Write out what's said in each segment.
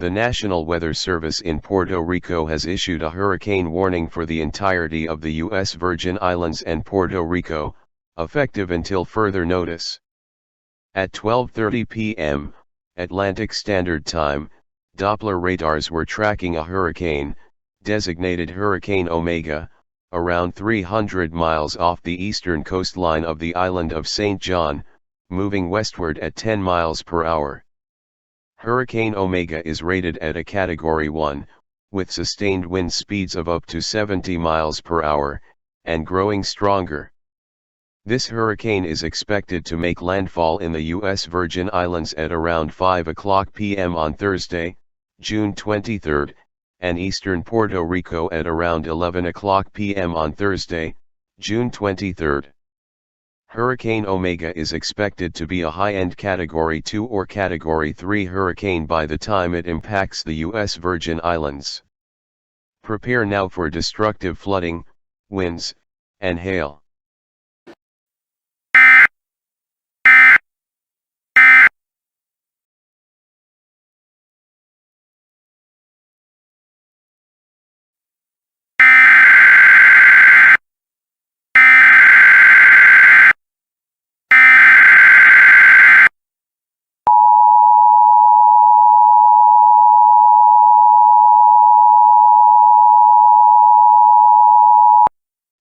The National Weather Service in Puerto Rico has issued a hurricane warning for the entirety of the U.S. Virgin Islands and Puerto Rico, effective until further notice. At 12:30 p.m., Atlantic Standard Time, Doppler radars were tracking a hurricane, designated Hurricane Omega, around 300 miles off the eastern coastline of the island of St. John, moving westward at 10 miles per hour. Hurricane Omega is rated at a Category 1, with sustained wind speeds of up to 70 miles per hour, and growing stronger. This hurricane is expected to make landfall in the U.S. Virgin Islands at around 5 o'clock p.m. on Thursday, June 23, and eastern Puerto Rico at around 11 o'clock p.m. on Thursday, June 23. Hurricane Omega is expected to be a high-end Category 2 or Category 3 hurricane by the time it impacts the U.S. Virgin Islands. Prepare now for destructive flooding, winds, and hail.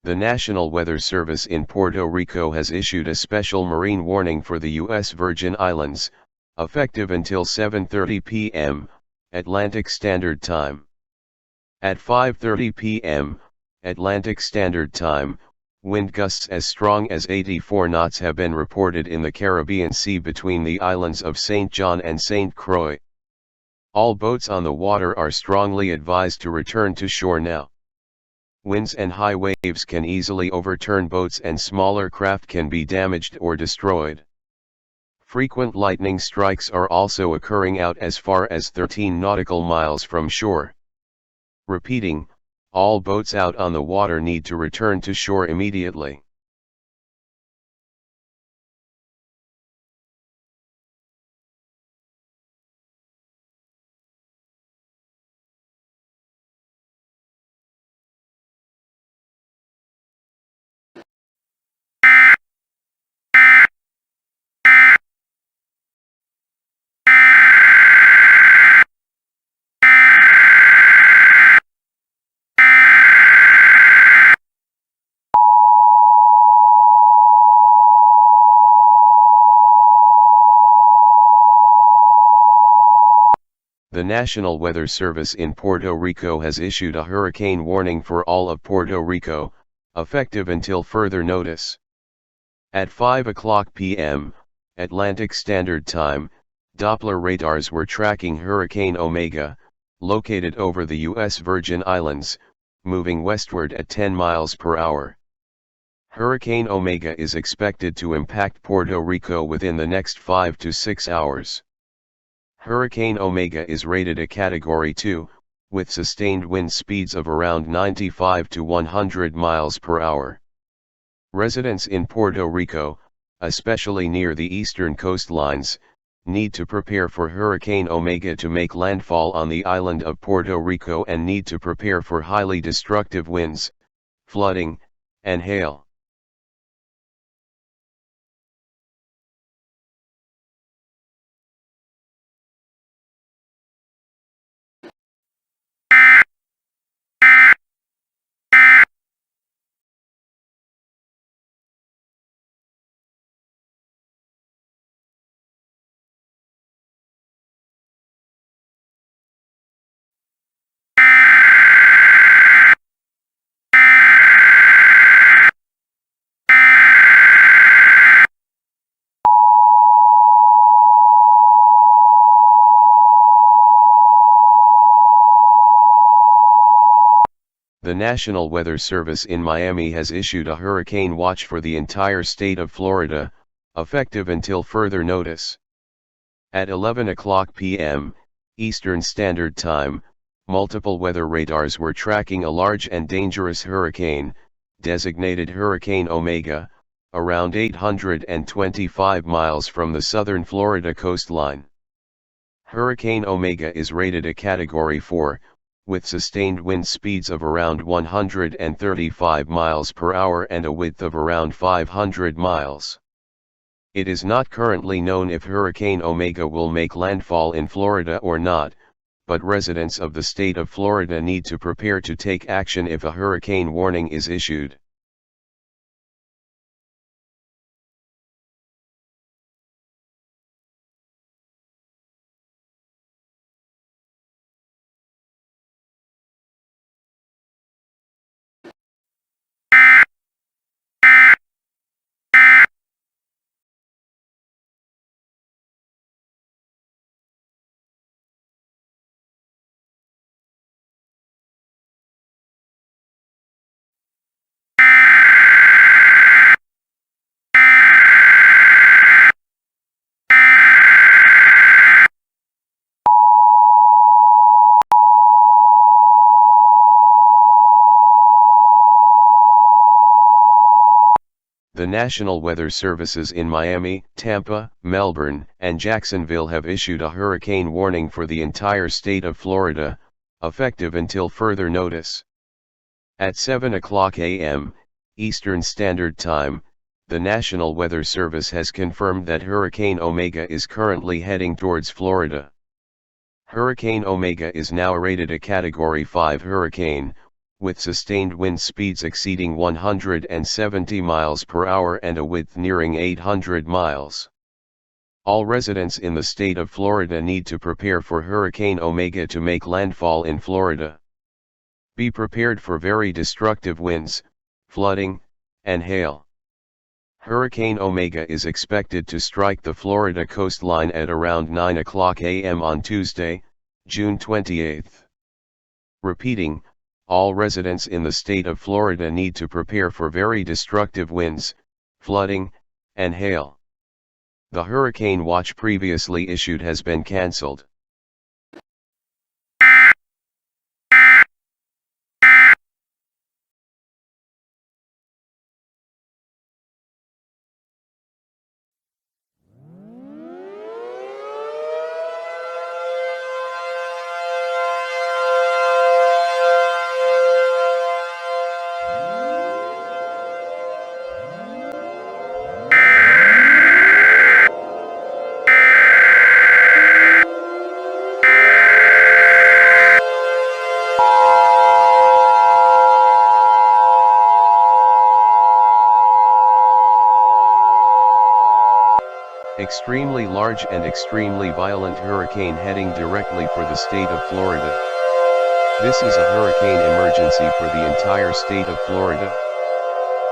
The National Weather Service in Puerto Rico has issued a special marine warning for the U.S. Virgin Islands, effective until 7:30 p.m., Atlantic Standard Time. At 5:30 p.m., Atlantic Standard Time, wind gusts as strong as 84 knots have been reported in the Caribbean Sea between the islands of St. John and St. Croix. All boats on the water are strongly advised to return to shore now. Winds and high waves can easily overturn boats and smaller craft can be damaged or destroyed. Frequent lightning strikes are also occurring out as far as 13 nautical miles from shore. Repeating, all boats out on the water need to return to shore immediately. The National Weather Service in Puerto Rico has issued a hurricane warning for all of Puerto Rico, effective until further notice. At 5 o'clock p.m., Atlantic Standard Time, Doppler radars were tracking Hurricane Omega, located over the U.S. Virgin Islands, moving westward at 10 miles per hour. Hurricane Omega is expected to impact Puerto Rico within the next 5 to 6 hours. Hurricane Omega is rated a Category 2, with sustained wind speeds of around 95 to 100 miles per hour. Residents in Puerto Rico, especially near the eastern coastlines, need to prepare for Hurricane Omega to make landfall on the island of Puerto Rico and need to prepare for highly destructive winds, flooding, and hail. The National Weather Service in Miami has issued a hurricane watch for the entire state of Florida, effective until further notice. At 11 o'clock p.m., Eastern Standard Time, multiple weather radars were tracking a large and dangerous hurricane, designated Hurricane Omega, around 825 miles from the southern Florida coastline. Hurricane Omega is rated a Category 4, with sustained wind speeds of around 135 miles per hour and a width of around 500 miles. It is not currently known if Hurricane Omega will make landfall in Florida or not, but residents of the state of Florida need to prepare to take action if a hurricane warning is issued. The National Weather Services in Miami, Tampa, Melbourne, and Jacksonville have issued a hurricane warning for the entire state of Florida, effective until further notice. At 7 o'clock a.m. Eastern Standard Time, the National Weather Service has confirmed that Hurricane Omega is currently heading towards Florida. Hurricane Omega is now rated a Category 5 hurricane, with sustained wind speeds exceeding 170 miles per hour and a width nearing 800 miles. All residents in the state of Florida need to prepare for Hurricane Omega to make landfall in Florida. Be prepared for very destructive winds, flooding, and hail. Hurricane Omega is expected to strike the Florida coastline at around 9 o'clock a.m. on Tuesday, June 28. Repeating, all residents in the state of Florida need to prepare for very destructive winds, flooding, and hail. The hurricane watch previously issued has been cancelled. Extremely large and extremely violent hurricane heading directly for the state of Florida. This is a hurricane emergency for the entire state of Florida.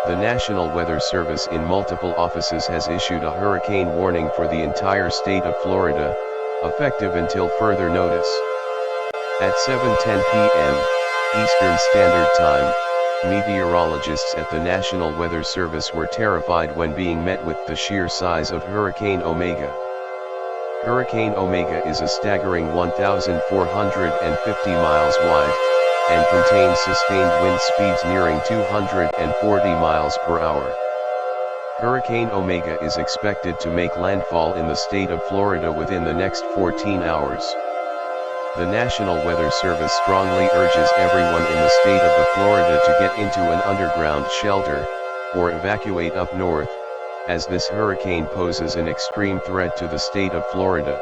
The National Weather Service in multiple offices has issued a hurricane warning for the entire state of Florida, effective until further notice. At 7:10 p.m. Eastern Standard Time, meteorologists at the National Weather Service were terrified when being met with the sheer size of Hurricane Omega. Hurricane Omega is a staggering 1,450 miles wide, and contains sustained wind speeds nearing 240 miles per hour. Hurricane Omega is expected to make landfall in the state of Florida within the next 14 hours. The National Weather Service strongly urges everyone in the state of Florida to get into an underground shelter, or evacuate up north, as this hurricane poses an extreme threat to the state of Florida.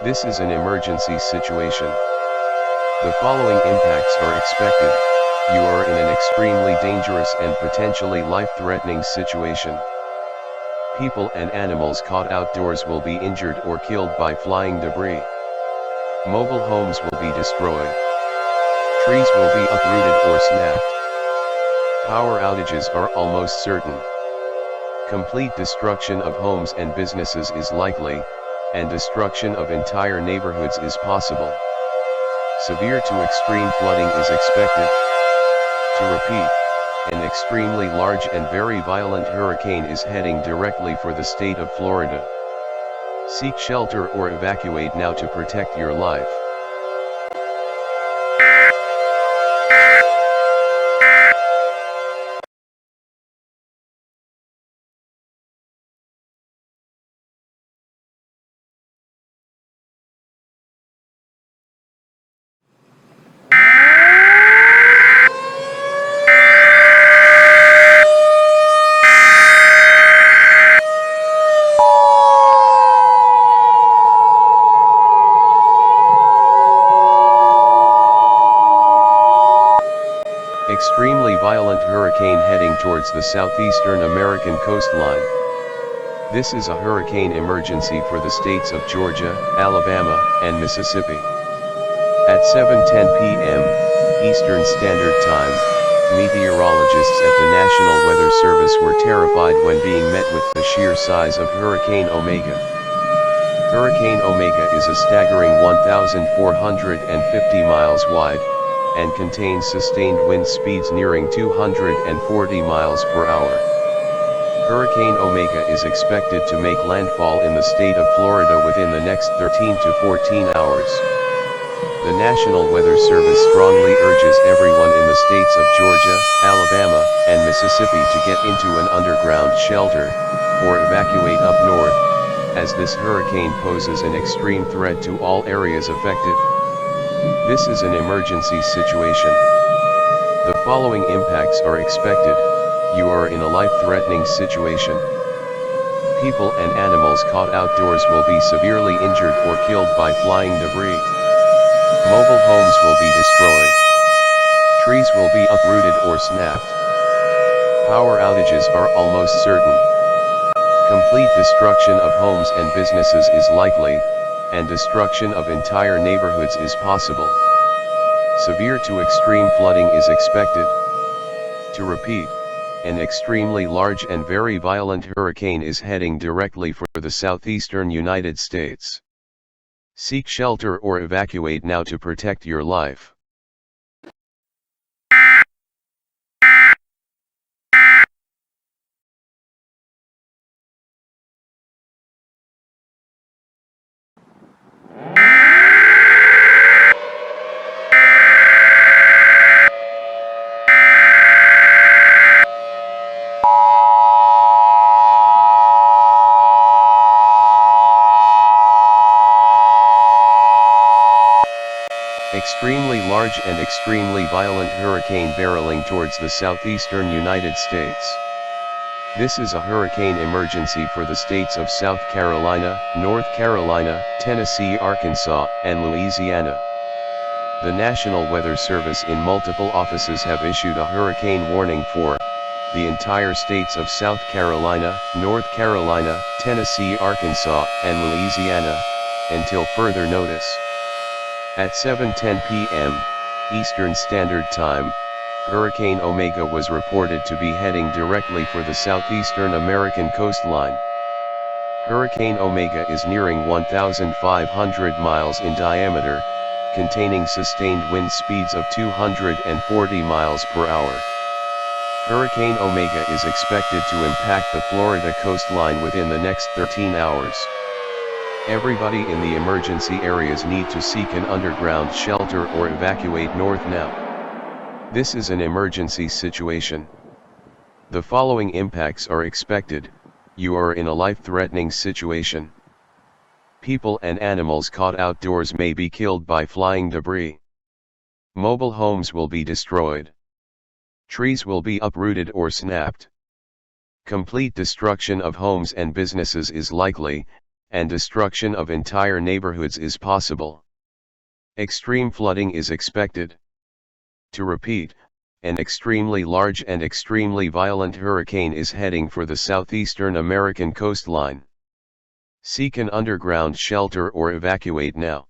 This is an emergency situation. The following impacts are expected. You are in an extremely dangerous and potentially life-threatening situation. People and animals caught outdoors will be injured or killed by flying debris. Mobile homes will be destroyed. Trees will be uprooted or snapped. Power outages are almost certain. Complete destruction of homes and businesses is likely, and destruction of entire neighborhoods is possible. Severe to extreme flooding is expected. To repeat, an extremely large and very violent hurricane is heading directly for the state of Florida. Seek shelter or evacuate now to protect your life. Extremely violent hurricane heading towards the southeastern American coastline. This is a hurricane emergency for the states of Georgia, Alabama, and Mississippi. At 7:10 p.m. Eastern Standard Time, meteorologists at the National Weather Service were terrified when being met with the sheer size of Hurricane Omega. Hurricane Omega is a staggering 1,450 miles wide, and contains sustained wind speeds nearing 240 miles per hour. Hurricane Omega is expected to make landfall in the state of Florida within the next 13 to 14 hours. The National Weather Service strongly urges everyone in the states of Georgia, Alabama, and Mississippi to get into an underground shelter, or evacuate up north, as this hurricane poses an extreme threat to all areas affected. This is an emergency situation. The following impacts are expected. You are in a life-threatening situation. People and animals caught outdoors will be severely injured or killed by flying debris. Mobile homes will be destroyed. Trees will be uprooted or snapped. Power outages are almost certain. Complete destruction of homes and businesses is likely, and destruction of entire neighborhoods is possible. Severe to extreme flooding is expected. To repeat, an extremely large and very violent hurricane is heading directly for the southeastern United States. Seek shelter or evacuate now to protect your life. Extremely large and extremely violent hurricane barreling towards the southeastern United States. This is a hurricane emergency for the states of South Carolina, North Carolina, Tennessee, Arkansas, and Louisiana. The National Weather Service in multiple offices have issued a hurricane warning for the entire states of South Carolina, North Carolina, Tennessee, Arkansas, and Louisiana, until further notice. At 7:10 p.m. Eastern Standard Time, Hurricane Omega was reported to be heading directly for the southeastern American coastline. Hurricane Omega is nearing 1,500 miles in diameter, containing sustained wind speeds of 240 miles per hour. Hurricane Omega is expected to impact the Florida coastline within the next 13 hours. Everybody in the emergency areas need to seek an underground shelter or evacuate north now. This is an emergency situation. The following impacts are expected. You are in a life-threatening situation. People and animals caught outdoors may be killed by flying debris. Mobile homes will be destroyed. Trees will be uprooted or snapped. Complete destruction of homes and businesses is likely, and destruction of entire neighborhoods is possible. Extreme flooding is expected. To repeat, an extremely large and extremely violent hurricane is heading for the southeastern American coastline. Seek an underground shelter or evacuate now.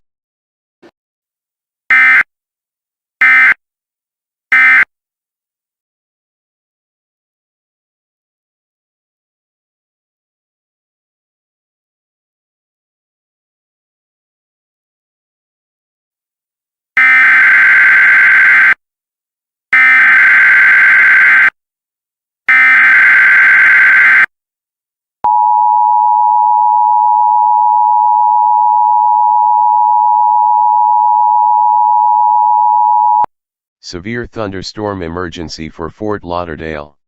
Severe thunderstorm emergency for Fort Lauderdale.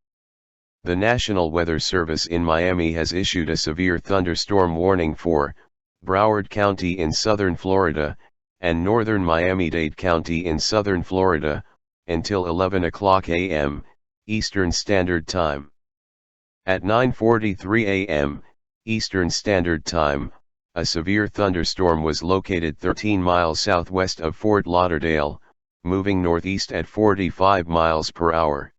The National Weather Service in Miami has issued a severe thunderstorm warning for Broward County in southern Florida, and northern Miami-Dade County in southern Florida, until 11 o'clock a.m., Eastern Standard Time. At 9:43 a.m., Eastern Standard Time, a severe thunderstorm was located 13 miles southwest of Fort Lauderdale, moving northeast at 45 miles per hour.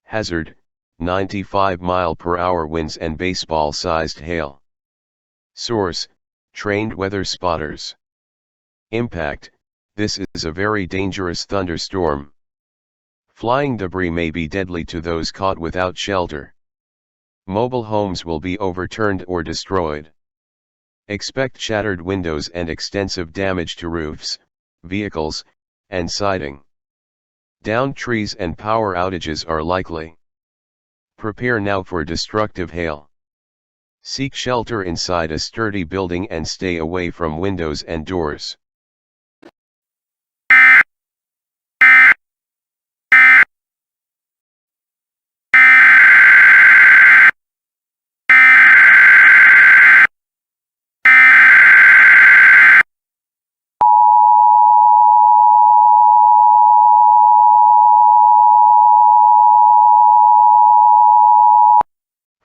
Hazard, 95-mile-per-hour winds and baseball-sized hail. Source, trained weather spotters. Impact, this is a very dangerous thunderstorm. Flying debris may be deadly to those caught without shelter. Mobile homes will be overturned or destroyed. Expect shattered windows and extensive damage to roofs, vehicles, and siding. Downed trees and power outages are likely. Prepare now for destructive hail. Seek shelter inside a sturdy building and stay away from windows and doors.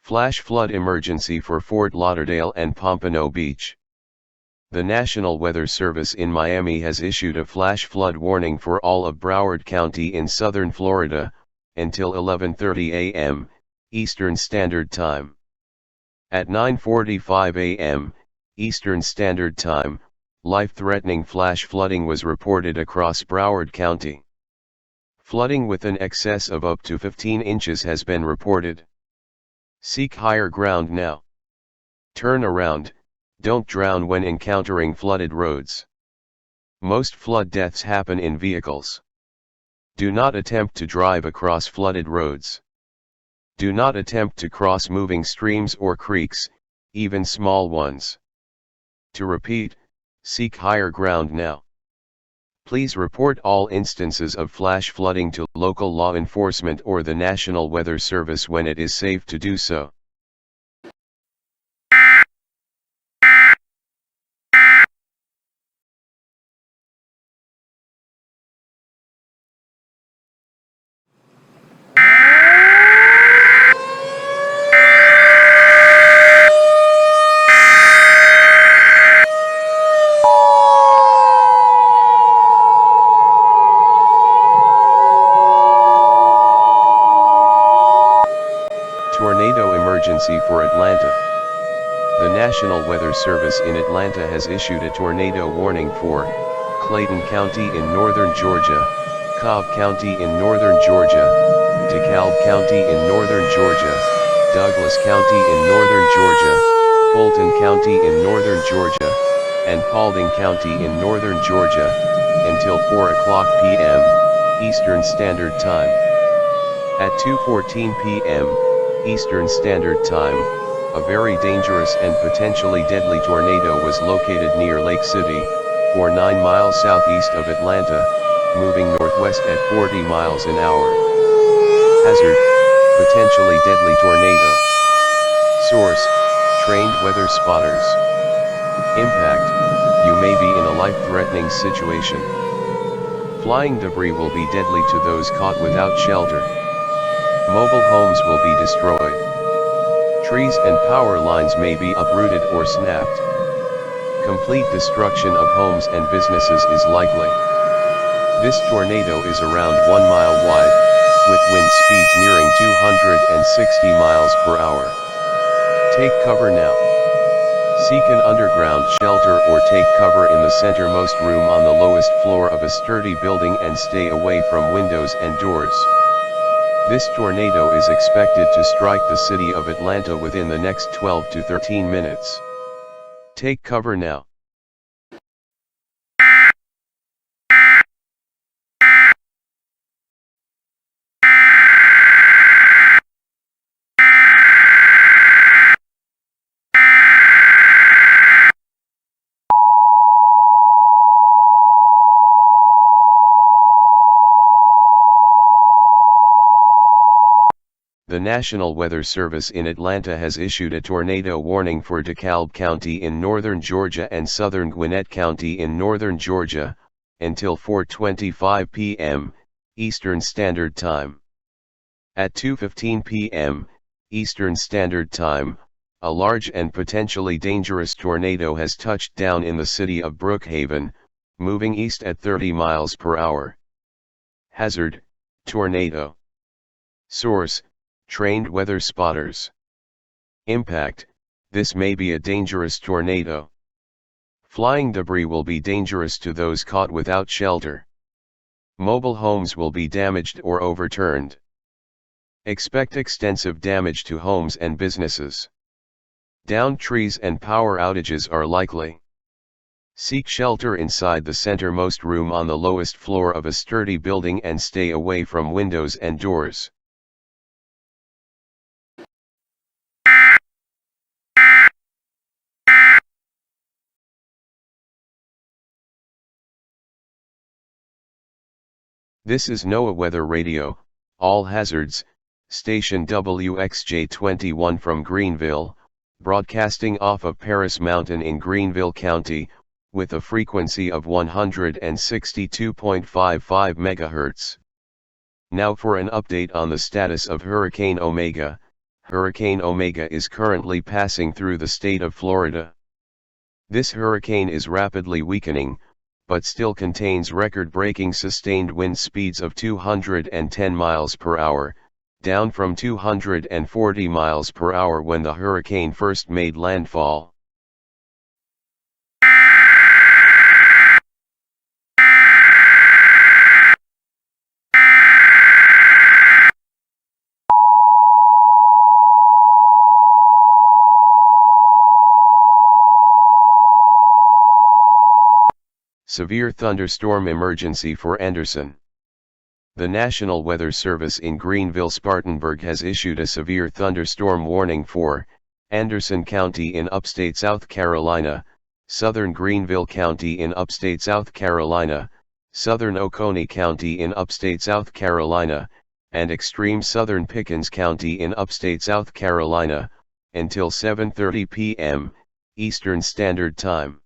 Flash flood emergency for Fort Lauderdale and Pompano Beach. The National Weather Service in Miami has issued a flash flood warning for all of Broward County in southern Florida, until 11:30 a.m., Eastern Standard Time. At 9:45 a.m., Eastern Standard Time, life-threatening flash flooding was reported across Broward County. Flooding with an excess of up to 15 inches has been reported. Seek higher ground now. Turn around, don't drown when encountering flooded roads. Most flood deaths happen in vehicles. Do not attempt to drive across flooded roads. Do not attempt to cross moving streams or creeks, even small ones. To repeat, seek higher ground now. Please report all instances of flash flooding to local law enforcement or the National Weather Service when it is safe to do so. Tornado emergency for Atlanta. The National Weather Service in Atlanta has issued a tornado warning for Clayton County in northern Georgia, Cobb County in northern Georgia, Dekalb County in northern Georgia, Douglas County in northern Georgia, Fulton County in northern Georgia, and Paulding County in northern Georgia, until 4 o'clock p.m., Eastern Standard Time. At 2:14 p.m., Eastern Standard Time, a very dangerous and potentially deadly tornado was located near Lake City, 9 miles southeast of Atlanta, moving northwest at 40 miles an hour. Hazard, potentially deadly tornado. Source, trained weather spotters. Impact, you may be in a life-threatening situation. Flying debris will be deadly to those caught without shelter. Mobile homes will be destroyed. Trees and power lines may be uprooted or snapped. Complete destruction of homes and businesses is likely. This tornado is around 1 mile wide, with wind speeds nearing 260 miles per hour. Take cover now. Seek an underground shelter or take cover in the centermost room on the lowest floor of a sturdy building and stay away from windows and doors. This tornado is expected to strike the city of Atlanta within the next 12 to 13 minutes. Take cover now. The National Weather Service in Atlanta has issued a tornado warning for Dekalb County in northern Georgia and southern Gwinnett County in northern Georgia, until 4:25 p.m., Eastern Standard Time. At 2:15 p.m., Eastern Standard Time, a large and potentially dangerous tornado has touched down in the city of Brookhaven, moving east at 30 miles per hour. Hazard, tornado. Source, trained weather spotters. Impact, this may be a dangerous tornado. Flying debris will be dangerous to those caught without shelter. Mobile homes will be damaged or overturned. Expect extensive damage to homes and businesses. Downed trees and power outages are likely. Seek shelter inside the centermost room on the lowest floor of a sturdy building and stay away from windows and doors. This is NOAA Weather Radio, all hazards, station WXJ-21 from Greenville, broadcasting off of Paris Mountain in Greenville County, with a frequency of 162.55 MHz. Now for an update on the status of Hurricane Omega. Hurricane Omega is currently passing through the state of Florida. This hurricane is rapidly weakening, but still contains record-breaking sustained wind speeds of 210 miles per hour, down from 240 miles per hour when the hurricane first made landfall. Severe thunderstorm emergency for Anderson. The National Weather Service in Greenville-Spartanburg has issued a severe thunderstorm warning for Anderson County in upstate South Carolina, southern Greenville County in upstate South Carolina, southern Oconee County in upstate South Carolina, and extreme southern Pickens County in upstate South Carolina, until 7:30 p.m. Eastern Standard Time.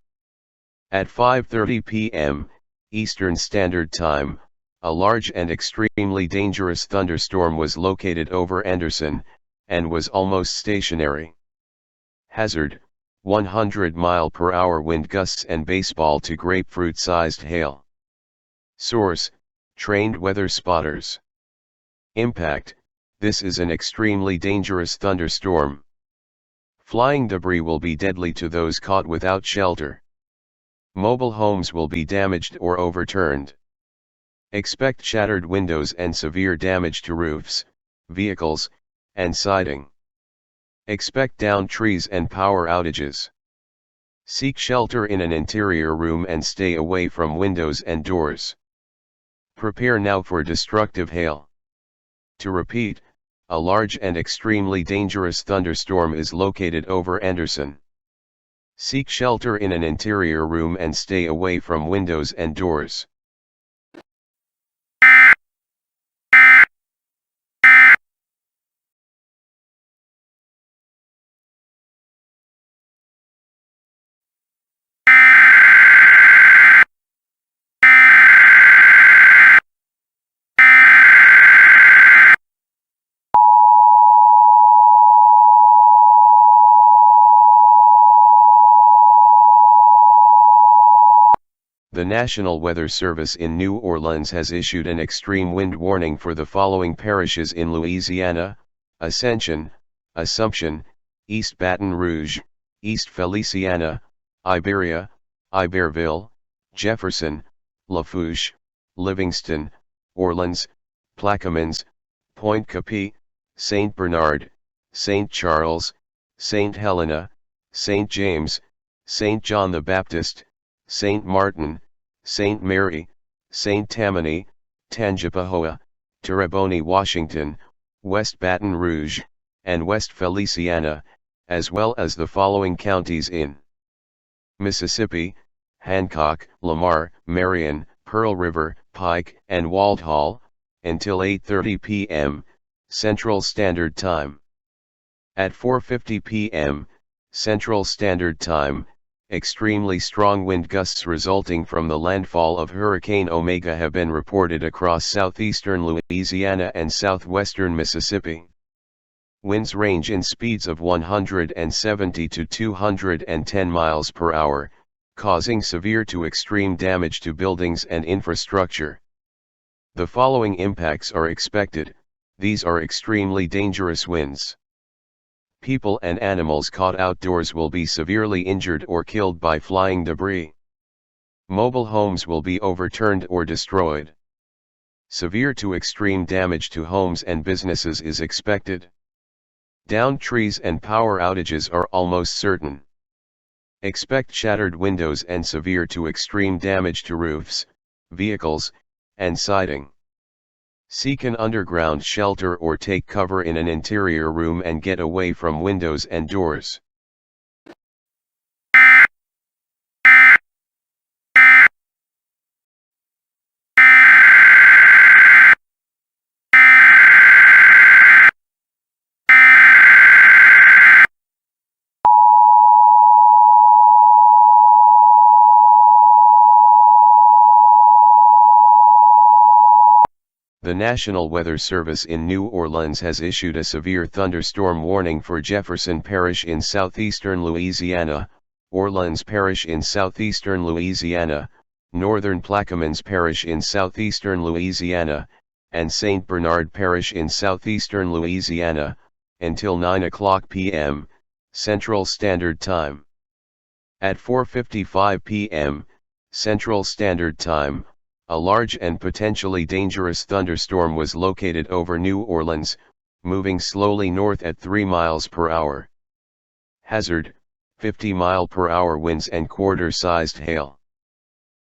At 5:30 p.m. Eastern Standard Time, a large and extremely dangerous thunderstorm was located over Anderson, and was almost stationary. Hazard, 100-mile-per-hour wind gusts and baseball to grapefruit-sized hail. Source, trained weather spotters. Impact, this is an extremely dangerous thunderstorm. Flying debris will be deadly to those caught without shelter. Mobile homes will be damaged or overturned. Expect shattered windows and severe damage to roofs, vehicles, and siding. Expect downed trees and power outages. Seek shelter in an interior room and stay away from windows and doors. Prepare now for destructive hail. To repeat, a large and extremely dangerous thunderstorm is located over Anderson. Seek shelter in an interior room and stay away from windows and doors. The National Weather Service in New Orleans has issued an extreme wind warning for the following parishes in Louisiana: Ascension, Assumption, East Baton Rouge, East Feliciana, Iberia, Iberville, Jefferson, Lafourche, Livingston, Orleans, Plaquemines, Pointe Coupee, St. Bernard, St. Charles, St. Helena, St. James, St. John the Baptist, St. Martin, St. Mary, St. Tammany, Tangipahoa, Terrebonne, Washington, West Baton Rouge, and West Feliciana, as well as the following counties in Mississippi: Hancock, Lamar, Marion, Pearl River, Pike, and Walthall, until 8:30 p.m. Central Standard Time. At 4:50 p.m. Central Standard Time, extremely strong wind gusts resulting from the landfall of Hurricane Omega have been reported across southeastern Louisiana and southwestern Mississippi. Winds range in speeds of 170 to 210 miles per hour, causing severe to extreme damage to buildings and infrastructure. The following impacts are expected. These are extremely dangerous winds. People and animals caught outdoors will be severely injured or killed by flying debris. Mobile homes will be overturned or destroyed. Severe to extreme damage to homes and businesses is expected. Downed trees and power outages are almost certain. Expect shattered windows and severe to extreme damage to roofs, vehicles, and siding. Seek an underground shelter or take cover in an interior room and get away from windows and doors. The National Weather Service in New Orleans has issued a severe thunderstorm warning for Jefferson Parish in southeastern Louisiana, Orleans Parish in southeastern Louisiana, Northern Plaquemines Parish in southeastern Louisiana, and St. Bernard Parish in southeastern Louisiana, until 9:00 p.m., Central Standard Time. At 4:55 p.m., Central Standard Time, a large and potentially dangerous thunderstorm was located over New Orleans, moving slowly north at 3 miles per hour. Hazard: 50-mile-per-hour winds and quarter-sized hail.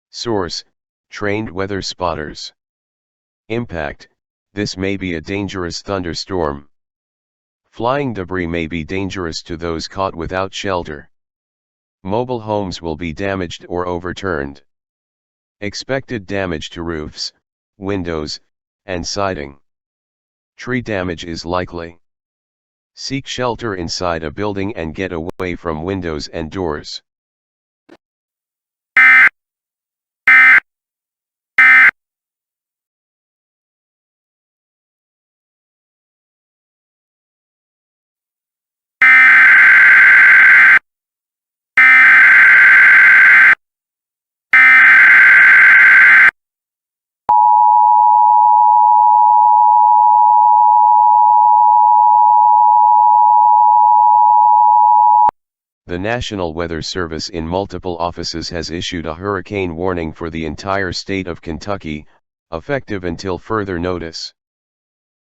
Source: trained weather spotters. Impact: this may be a dangerous thunderstorm. Flying debris may be dangerous to those caught without shelter. Mobile homes will be damaged or overturned. Expected damage to roofs, windows, and siding. Tree damage is likely. Seek shelter inside a building and get away from windows and doors. The National Weather Service in multiple offices has issued a hurricane warning for the entire state of Kentucky, effective until further notice.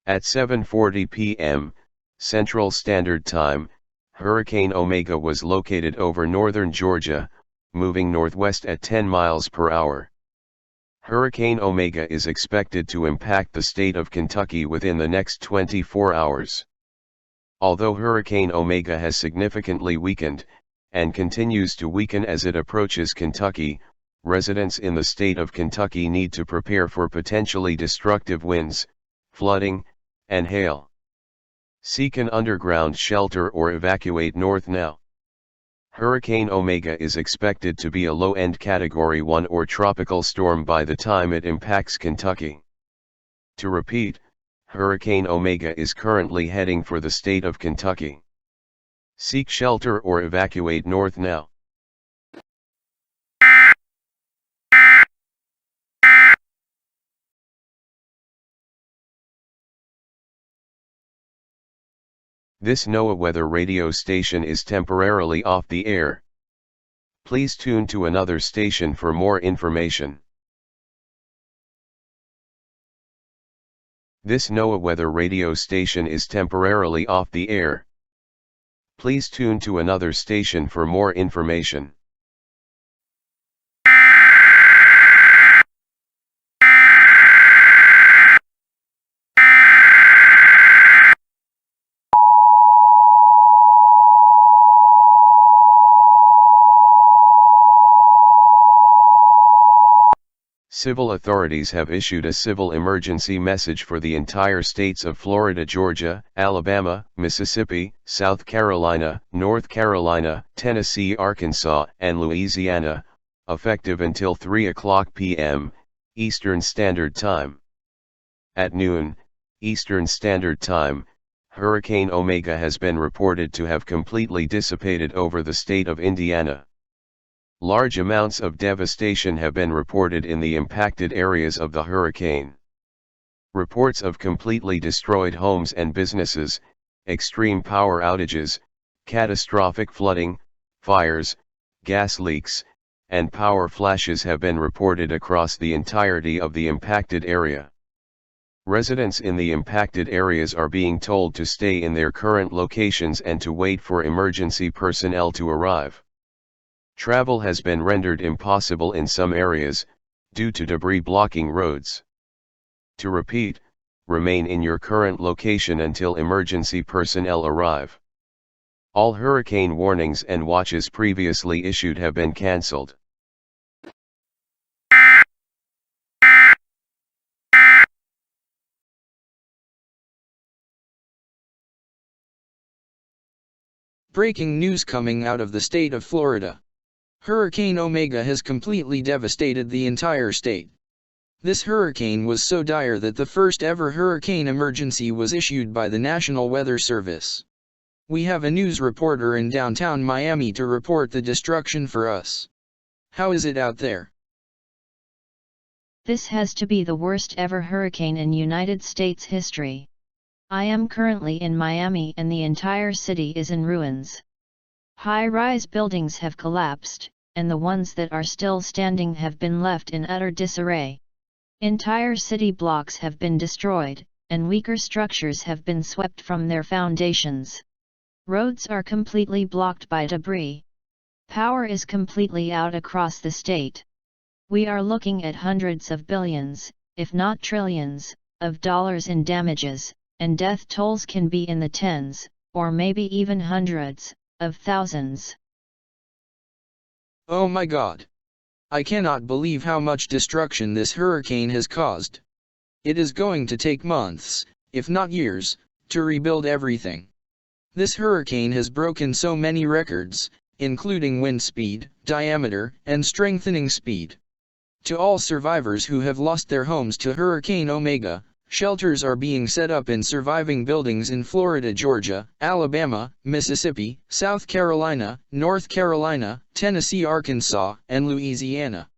At 7:40 p.m., Central Standard Time, Hurricane Omega was located over northern Georgia, moving northwest at 10 miles per hour. Hurricane Omega is expected to impact the state of Kentucky within the next 24 hours. Although Hurricane Omega has significantly weakened, and continues to weaken as it approaches Kentucky, residents in the state of Kentucky need to prepare for potentially destructive winds, flooding, and hail. Seek an underground shelter or evacuate north now. Hurricane Omega is expected to be a low-end Category 1 or tropical storm by the time it impacts Kentucky. To repeat, Hurricane Omega is currently heading for the state of Kentucky. Seek shelter or evacuate north now. This NOAA weather radio station is temporarily off the air. Please tune to another station for more information. This NOAA weather radio station is temporarily off the air. Please tune to another station for more information. Civil authorities have issued a civil emergency message for the entire states of Florida, Georgia, Alabama, Mississippi, South Carolina, North Carolina, Tennessee, Arkansas, and Louisiana, effective until 3:00 p.m. Eastern Standard Time. At noon, Eastern Standard Time, Hurricane Omega has been reported to have completely dissipated over the state of Indiana. Large amounts of devastation have been reported in the impacted areas of the hurricane. Reports of completely destroyed homes and businesses, extreme power outages, catastrophic flooding, fires, gas leaks, and power flashes have been reported across the entirety of the impacted area. Residents in the impacted areas are being told to stay in their current locations and to wait for emergency personnel to arrive. Travel has been rendered impossible in some areas, due to debris blocking roads. To repeat, remain in your current location until emergency personnel arrive. All hurricane warnings and watches previously issued have been cancelled. Breaking news coming out of the state of Florida. Hurricane Omega has completely devastated the entire state. This hurricane was so dire that the first ever hurricane emergency was issued by the National Weather Service. We have a news reporter in downtown Miami to report the destruction for us. How is it out there? This has to be the worst ever hurricane in United States history. I am currently in Miami and the entire city is in ruins. High-rise buildings have collapsed, and the ones that are still standing have been left in utter disarray. Entire city blocks have been destroyed, and weaker structures have been swept from their foundations. Roads are completely blocked by debris. Power is completely out across the state. We are looking at hundreds of billions, if not trillions, of dollars in damages, and death tolls can be in the tens, or maybe even hundreds, of thousands. Oh my God! I cannot believe how much destruction this hurricane has caused. It is going to take months, if not years, to rebuild everything. This hurricane has broken so many records, including wind speed, diameter, and strengthening speed. To all survivors who have lost their homes to Hurricane Omega, shelters are being set up in surviving buildings in Florida, Georgia, Alabama, Mississippi, South Carolina, North Carolina, Tennessee, Arkansas, and Louisiana.